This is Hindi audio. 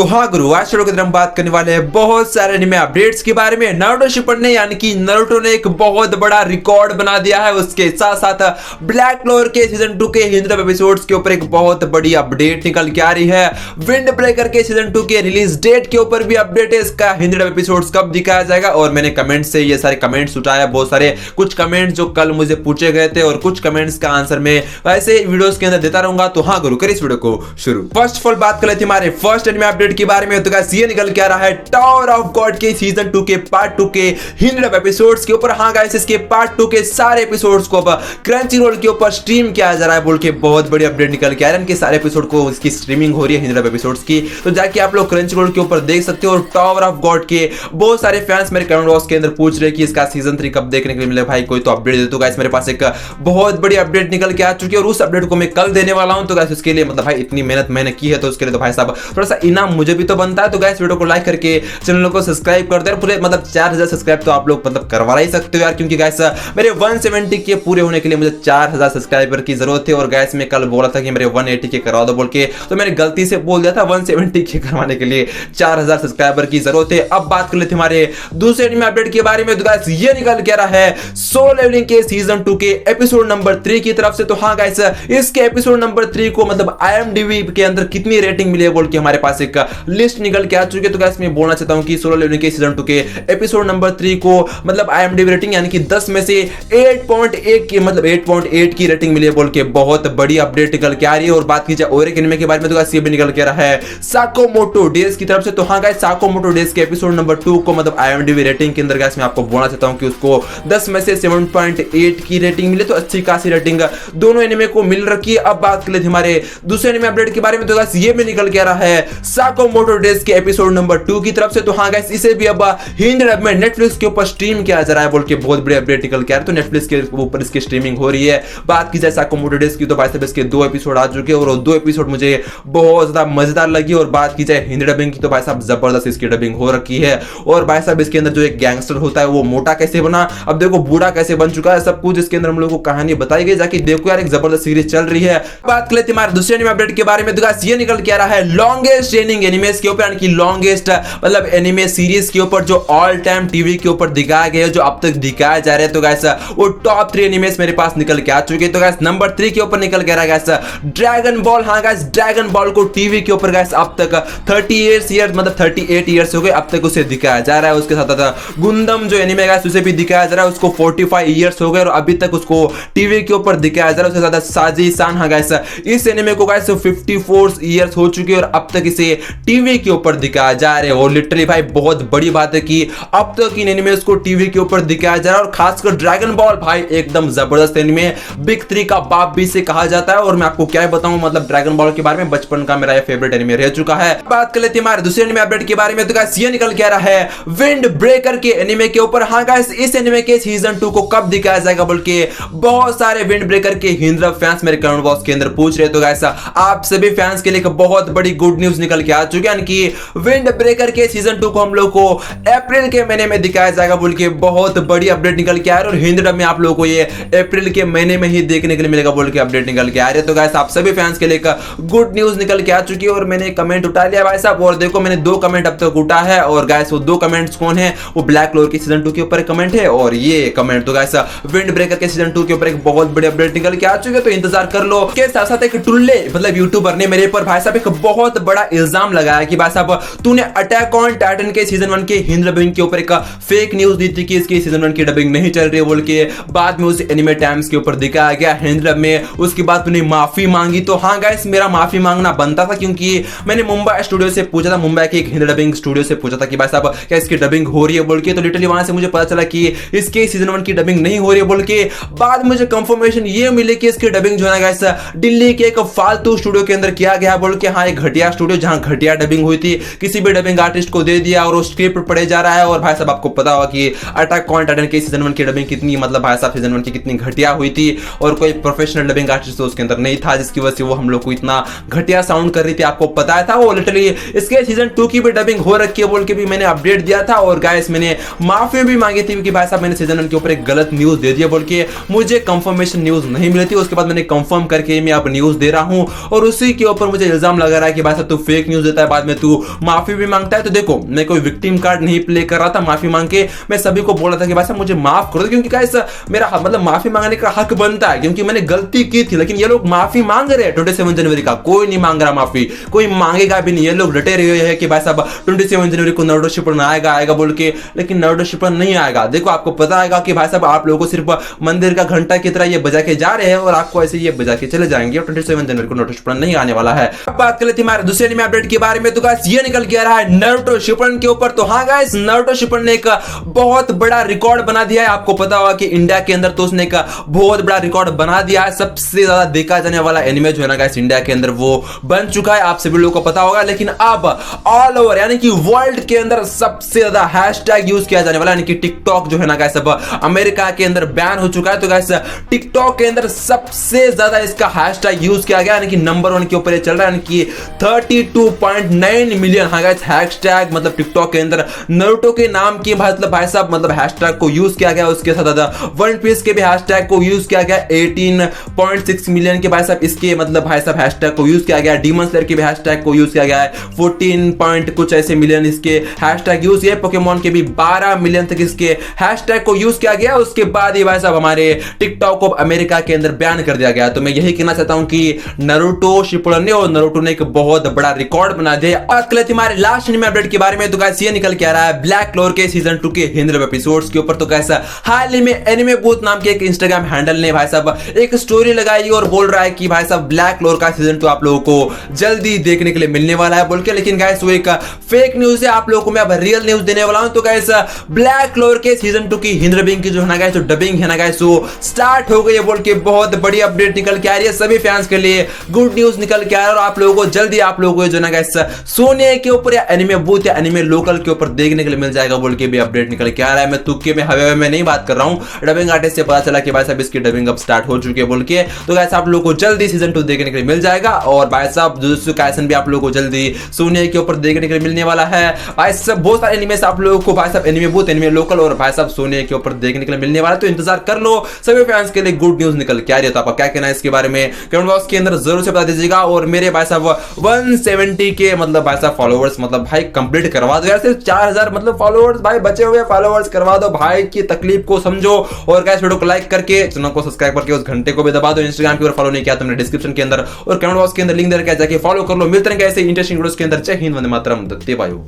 तो हाँ गुरु, आज वीडियो के अंदर हम बात करने वाले हैं बहुत सारे एनिमे अपडेट्स के बारे में। नारुतो शिपन ने यानी कि नारुतो ने एक बहुत बड़ा रिकॉर्ड बना दिया है। उसके साथ साथ ब्लैक क्लोवर के सीजन 2 के 100 एपिसोड्स के ऊपर एक बहुत बड़ी अपडेट निकल के आ रही है। विंड ब्रेकर के सीजन 2 के रिलीज डेट के ऊपर भी अपडेट है। इसका 100 एपिसोड्स कब दिखाया जाएगा, और मैंने कमेंट से ये सारे कमेंट्स उठाया, बहुत सारे कुछ कमेंट्स जो कल मुझे पूछे गए थे, और कुछ कमेंट्स का आंसर मैं वैसे वीडियोस के अंदर देता रहूंगा। तो हाँ गुरु, करिए इस वीडियो को शुरू। फर्स्ट ऑफ ऑल बात कर लेते हैं हमारे फर्स्ट एनिमे अपडेट के बारे में। तो गाइस ये निकल के आ रहा है टावर ऑफ गॉड के सीजन 2 के पार्ट 2 के 100 एपिसोड्स के ऊपर। हाँ गाइस, इसके पार्ट 2 के सारे एपिसोड्स को अब क्रंचीरोल के ऊपर स्ट्रीम किया जा रहा है बोल के बहुत बड़ी अपडेट निकल के आ रहा है। इनके सारे एपिसोड को इसकी स्ट्रीमिंग हो रही है 100 एपिसोड्स की, तो जाके आप लोग क्रंचीरोल के ऊपर देख सकते हो। और टावर ऑफ गॉड के बहुत सारे फैंस मेरे कमेंट बॉक्स के अंदर पूछ रहे हैं कि इसका सीजन 3 कब देखने के लिए मिले। भाई कोई तो अपडेट दे दो। गाइस मेरे पास एक बहुत बड़ी अपडेट निकल के आ चुकी है, और उस अपडेट को मैं कल देने वाला हूं। तो गाइस उसके लिए मतलब भाई इतनी मेहनत मैंने की है, तो उसके लिए तो भाई साहब थोड़ा सा इनाम मुझे भी तो बनता है। तो गाइस वीडियो को लाइक करके चैनल को सब्सक्राइब कर दे। पूरे मतलब 4000 सब्सक्राइब तो आप लोग मतलब करवा ही सकते हो यार, क्योंकि गाइस मेरे 170 के पूरे होने के लिए मुझे 4000 सब्सक्राइबर की जरूरत है। और गाइस मैं कल बोला था कि मेरे 180 के करवा दो बोल के, तो मैंने गलती से बोल दिया था 170 के करवाने के लिए 4000 सब्सक्राइबर की जरूरत है। अब बात कर लेते हैं हमारे दूसरे एनिमे अपडेट के बारे में। तो गाइस ये निकल के आ रहा है सोलो लेवलिंग के सीजन 2 के एपिसोड नंबर 3 की तरफ से। तो हाँ गाइस, इसके एपिसोड नंबर 3 को मतलब IMDb के अंदर कितनी रेटिंग मिली है बोल के हमारे पास एक लिस्ट निकल के आ चुकी है। तो गाइस मैं बोलना चाहता हूं कि सोलो लेवलिंग के सीजन 2 के एपिसोड नंबर 3 को मतलब IMDb रेटिंग यानी कि 10 में से 8.1 की मतलब 8.8 की रेटिंग मिली है बोल के बहुत बड़ी अपडेट निकल के आ रही है। और बात की जाए और एक एनिमे के बारे में, तो गाइस ये भी निकल के आ रहा है साकोमोटो डेज की तरफ से। तो हाँ गाइस, साकोमोटो डेज के एपिसोड नंबर 2 को मतलब IMDb रेटिंग के अंदर गाइस मैं आपको बोलना चाहता हूं कि उसको 10 में से 7.8 की रेटिंग मिले। तो अच्छी खासी रेटिंग दोनों एनिमे को मिल रखी है। अब बात कर लेते हैं हमारे दूसरे एनिमे अपडेट के बारे में। तो गाइस ये भी निकल के आ रहा है साकोमोटो डेज के एपिसोड नंबर 2 की तरफ से। तो हाँ गाइस, इसे भी अब हिंदी डब में नेटफ्लिक्स के ऊपर स्ट्रीम किया जा रहा है बोल के बहुत बड़ी अपडेट निकल के आ रहा है। तो नेटफ्लिक्स के ऊपर इसकी स्ट्रीमिंग हो रही है। बात की जाए साकोमोटो डेज की, तो भाई साहब इसके 2 एपिसोड आ चुके हैं, और 2 एपिसोड मुझे बहुत ज्यादा मजेदार लगी। और बात की जाए हिंदी डबिंग की, तो भाई साहब जबरदस्त इसकी डबिंग हो रखी है। और भाई साहब इसके अंदर जो एक गैंगस्टर होता है वो मोटा कैसे बना, अब देखो बूढ़ा कैसे बन चुका है, सब कुछ इसके अंदर हम लोगों को कहानी बताई गई। जाके देखो यार, एक जबरदस्त सीरीज चल रही है। बात कर लेते हैं हमारे दूसरे एनिमे अपडेट के बारे में। तो गाइस ये निकल के आ रहा है लॉन्गेस्ट रनिंग एनिमेस के ऊपर, यानी कि लॉन्गेस्ट मतलब एनिमे सीरीज के ऊपर जो ऑल टाइम टीवी के ऊपर दिखाया गया है, जो अब तक दिखाया जा रहा है। तो गाइस वो टॉप 3 एनिमेस मेरे पास निकल के आ चुके हैं। तो गाइस नंबर 3 के ऊपर निकल के आ रहा है गाइस ड्रैगन बॉल। हाँ गाइस, ड्रैगन बॉल को टीवी के ऊपर गाइस अब तक 38 ईयर्स हो गए, अब तक उसे दिखाया जा रहा है। उसके साथ गुंदम जो एनिमे गाइस उसे भी दिखाया जा रहा है, उसको 45 ईयर्स हो गए और अभी तक उसको टीवी के ऊपर दिखाया जा रहा है। उसके साथ साजी सान, हाँ गाइस इस एनिमे को गाइस 54 ईयर्स हो चुके हैं और अब तक इसे टीवी के ऊपर दिखाया जा रहा है। और लिटरली भाई बहुत बड़ी बात है कि अब तक इन एनिमेस को टीवी के ऊपर दिखाया जा रहा है। और खासकर ड्रैगन बॉल भाई एकदम जबरदस्त एनिमे, बिग 3 का बाप भी से कहा जाता है। और मैं आपको क्या बताऊं, मतलब ड्रैगन बॉल के बारे में बचपन का मेरा फेवरेट एनिमे रह चुका है। बात कर लेते हैं हमारे दूसरे एनिमे अपडेट के बारे में। तो गाइस ये निकल के आ रहा है विंड ब्रेकर के एनिमे के ऊपर। हाँ गाइस, इस एनिमे के सीजन 2 को कब दिखाया जाएगा बोल के बहुत सारे विंड ब्रेकर के हिंदी फैंस मेरे कमेंट बॉक्स के अंदर पूछ रहे। तो गाइस आप सभी फैंस के लिए बहुत बड़ी गुड न्यूज निकल के आ चुकी है, यानी कि विंड ब्रेकर के सीजन 2 को हम लोग को अप्रैल के महीने में दिखाया जाएगा बोल के बहुत बड़ी अपडेट निकल के आ रही है। और हिंदी डब में आप लोगों को ये अप्रैल के महीने में ही देखने के लिए मिलेगा बोल के अपडेट निकल के आ रही है। तो गाइस आप सभी फैंस के लिए एक गुड न्यूज निकल के आ चुकी है। और मैंने कमेंट उठा लिया भाई साहब, और देखो मैंने 2 कमेंट अब तक उठा है। और गाइस वो 2 कमेंट्स कौन है, वो ब्लैक क्लोवर के सीजन 2 के ऊपर कमेंट है और ये कमेंट। तो गाइस विंड ब्रेकर के सीजन 2 के ऊपर एक बहुत बड़ी अपडेट निकल के आ चुकी है, तो इंतजार कर लो। के साथ साथ एक टुल्ले मतलब यूट्यूबर ने मेरे पर भाई साहब एक बहुत बड़ा इल्जाम लगाया कि भाई साहब तूने अटैक ऑन टाइटन के सीजन 1 के हिंदी डबिंग के ऊपर एक फेक न्यूज दी थी कि इसकी सीजन 1 की डबिंग नहीं चल रही है बोल के। बाद में उस एनिमे टाइम्स के ऊपर दिखाया गया हिंदी डब में, उसके बाद तूने माफी मांगी। तो हाँ गाइस, मेरा माफी मांगना बनता था, क्योंकि मैंने मुंबई स्टूडियो से पूछा था, मुंबई के एक हिंदी डबिंग स्टूडियो से पूछा था कि भाई साहब क्या इसकी डबिंग हो रही है बोल के। तो लिटरली वहां से मुझे पता चला कि इसके सीजन 1 की डबिंग नहीं हो रही है बोल के। बाद मुझे कंफर्मेशन ये मिली कि इसकी डबिंग जो है गाइस दिल्ली के एक फालतू स्टूडियो के अंदर किया गया बोल के। हाँ, एक घटिया स्टूडियो जहां घटिया डबिंग हुई थी, किसी भी डबिंग आर्टिस्ट को दे दिया और वो स्क्रिप्ट पढ़े जा रहा है। और भाई साहब आपको पता होगा कि अटैक ऑन टाइटन के सीजन 1 की डबिंग कितनी मतलब भाई साहब सीजन 1 की कितनी घटिया हुई थी, और कोई प्रोफेशनल डबिंग आर्टिस्ट तो उसके अंदर नहीं था, जिसकी वजह से वो हम लोग को इतना घटिया साउंड कर रही थी। आपको पता था वो लिटरली इसके सीजन 2 की भी डबिंग हो रखी है बोल के भी मैंने अपडेट दिया था। और गाइस मैंने माफी भी मांगी थी कि भाई साहब मैंने सीजन 1 के ऊपर एक गलत न्यूज दे दिया बोल के, मुझे कंफर्मेशन न्यूज नहीं मिली थी। उसके बाद मैंने कंफर्म करके मैं अब न्यूज दे रहा हूं, और उसी के ऊपर मुझे इल्जाम लगा रहा है कि भाई साहब तू फेक न्यूज देता है, बाद में तू माफी भी मांगता है। तो देखो मैं कोई विक्टिम कार्ड नहीं प्ले कर रहा था, माफी मांग के मैं सभी को बोला था कि भाई साहब मुझे माफ कर दो, क्योंकि गाइस मेरा मतलब माफी मांगने का हक बनता है, क्योंकि मैंने गलती की थी। लेकिन ये लोग माफी मांग रहे हैं 27 जनवरी का, कोई नहीं मांग रहा माफी, कोई मांगेगा भी नहीं। ये लोग डटे रहे हैं कि भाई साहब 27 जनवरी को नारुतो शिपुडन आएगा बोल के, लेकिन नारुतो शिपुडन नहीं आएगा। देखो आपको पता आएगा कि भाई साहब आप लोगों को सिर्फ मंदिर का घंटा की तरह ये बजा के जा रहे हैं और आपको ऐसे ये बजा के चले जाएंगे। 27 जनवरी को नारुतो शिपुडन नहीं आने वाला है। अब बात कर लेते हैं हमारे दूसरे एनिमे अपडेट के बारे में। तो गाइस ये निकल के आ रहा है नारुतो शिपुडन के ऊपर। तो हाँ गाइस, नारुतो शिपुडन ने एक बहुत बड़ा रिकॉर्ड बना दिया है। आपको पता होगा कि इंडिया के अंदर तो उसने एक बहुत बड़ा रिकॉर्ड बना दिया है। सबसे ज्यादा देखा जाने वाला एनिमे जो है ना गाइस इंडिया के अंदर वो बन चुका है, आप सभी लोगों को पता होगा। लेकिन अब ऑल ओवर यानी कि वर्ल्ड के अंदर सबसे ज्यादा हैशटैग यूज किया जाने वाला, यानी कि टिकटॉक जो है ना गाइस अब अमेरिका के अंदर बैन हो चुका है। तो गाइस टिकटॉक के अंदर सबसे ज्यादा इसका हैशटैग यूज किया गया, यानी कि नंबर 1 के ऊपर ये चल रहा है, यानी कि 32.9 मिलियन हाँ गाइस हैशटैग मतलब टिकटॉक के अंदर नारुतो के नाम की मतलब भाई साहब मतलब हैशटैग को यूज किया गया। उसके साथ वन पीस के भी हैशटैग को यूज किया गया। 18.6 मिलियन के भाई साहब इसके मतलब भाई साहब हैशटैग को यूज किया गया। डीमन स्लेयर के भी हैशटैग को यूज किया गया है। 14 पॉइंट कुछ ऐसे मिलियन इसके हैशटैग यूज किए। पोकेमॉन के भी 12 मिलियन तक इसके हैशटैग को यूज किया गया। उसके बाद ही भाई साहब हमारे टिकटॉक को अमेरिका के अंदर बैन कर दिया गया। तो मैं यही कहना चाहता हूं कि नारुतो शिपुडन ने और नारुतो ने एक बहुत बड़ा रिकॉर्ड बना दिया। बात कर लेते हैं हमारे लास्ट एनिमे अपडेट के बारे में। तो गाइस ये निकल के आ रहा है ब्लैक क्लोवर के सीजन 2 के 100 एपिसोड्स के ऊपर। तो गाइस हाल ही में एनिमे बूथ नाम के एक इंस्टाग्राम हैंडल ने भाई साहब एक स्टोरी लगाई और बोल रहा है कि भाई साहब ब्लैक क्लोवर का सीजन 2 आप लोगों को जल्दी देखने के लिए मिलने वाला है बोल के। लेकिन गाइस वो एक फेक न्यूज है, आप लोगों को मैं अब रियल न्यूज देने वाला हूं। तो गाइस ब्लैक क्लोवर के सीजन 2 की हिंदी डबिंग की जो है ना गाइस, जो डबिंग है ना गाइस वो स्टार्ट हो गई है बोल के बहुत बड़ी अपडेट निकल के आ रही है। सभी फैंस के लिए गुड न्यूज निकल के आ रहा है और आप लोगों को जल्दी आप लोगों को जो है ना गाइस सोने के ऊपर या एनिमे बूथ या एनिमे लोकल के ऊपर देखने के लिए मिल जाएगा बोल के भी अपडेट निकल के आ रहा है। मैं तुक्के में हवे में नहीं बात कर रहा हूं, डबिंग आर्टिस्ट से पता चला कि भाई साहब इसकी डबिंग अब स्टार्ट हो चुकी है बोल के। तो गाइस आप लोगों को जल्दी सीजन 2 देखने के लिए मिल जाएगा। और भाई साहब जुजुत्सु काइसेन भी आप लोगों को जल्दी सोने के ऊपर देखने के लिए मिलने वाला है। भाई साहब बहुत सारे एनिमे आप लोगों को भाई साहब एनिमे बूथ एनिमे लोकल और भाई साहब सोने के ऊपर देखने के लिए मिलने वाला है। तो इंतजार कर लो, सभी फैंस के लिए गुड न्यूज निकल के आ रही है। तो आपका क्या कहना है इसके बारे में कमेंट बॉक्स के अंदर जरूर से बता दीजिएगा। और मेरे भाई साहब 170 के मतलब भाई साहब फॉलोवर्स मतलब भाई कंप्लीट करवा दो यार, सिर्फ 4000 मतलब फॉलोवर्स भाई बचे हुए फॉलोवर्स करवा दो भाई की तकलीफ को समझो। और गाइस वीडियो को लाइक करके चैनल को सब्सक्राइब करके उस घंटे को भी दबा दो। इंस्टाग्राम के ऊपर फॉलो नहीं किया तो मैंने डिस्क्रिप्शन के अंदर और कमेंट बॉक्स के अंदर लिंक दे रखा है, जाके फॉलो कर लो। मिलते हैं ऐसे इंटरेस्टिंग वीडियोस के अंदर। जय हिंद, वंदे मातरम, दत्ते वायु।